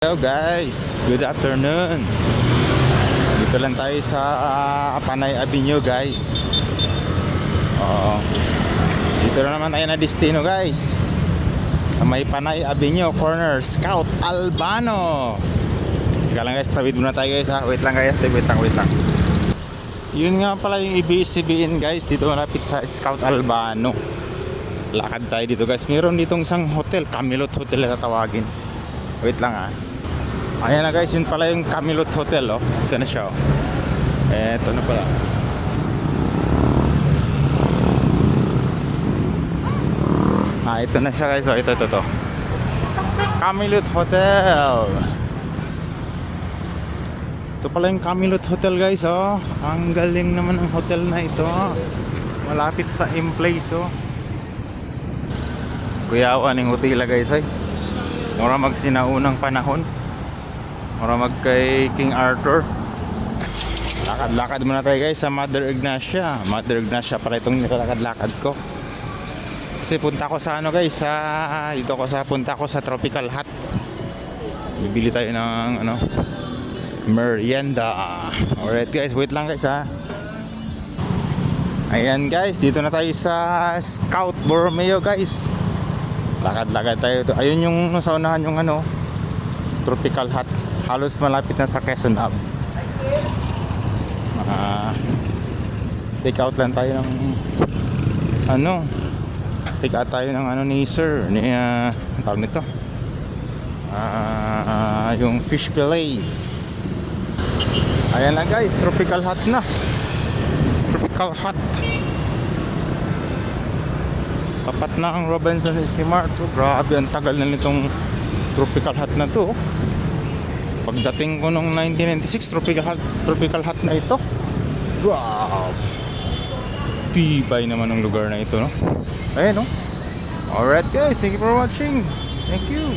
Hello guys, good afternoon. Dito lang tayo sa Panay Avenue guys. Dito na naman tayo na destino guys. Sa may Panay Avenue corner, Scout Albano. Teka lang guys, tawid muna tayo guys ha. Wait lang guys, wait lang. Yun nga pala yung ABS-CBN guys. Dito malapit sa Scout Albano. Lakad tayo dito guys. Meron ditong isang hotel, Camelot Hotel na tatawagin. Wait lang ha. Ayan na guys, yun pala yung Camelot Hotel oh. Ito na siya oh. Ito na pala. Ito na siya guys oh. Ito. Camelot Hotel. Ito pala yung Camelot Hotel guys oh. Ang galing naman ng hotel na ito. Malapit sa M-Place oh. Kuyawan yung hotel guys ay. Mura magsinaunang panahon. Mura mag kay King Arthur. Lakad muna tayo guys sa Mother Ignacia. Mother Ignacia pala itong nilalakad-lakad ko. Kasi punta ko sa ano guys, punta ko sa Tropical Hut. Bibili tayo ng merienda. Alright guys, wait lang guys ha. Ayan guys, dito na tayo sa Scout Borromeo guys. Lakad tayo to. Ayun yung nasa unahan yung Tropical Hut. Halos malapit na sa Quezon Hub. Take out lang tayo ng take out tayo ng ni sir ni ang tawag nito yung fish fillet. Ayan na guys, Tropical Hut na. Tropical Hut. Tapat na ang Robinson Smart. Grabe, ang tagal na nitong Tropical Hut na to. Pagdating ko nung 1996, Tropical Hut na ito. Wow! Tibay naman ang lugar na ito, no? Ayun, no? Alright guys, thank you for watching. Thank you.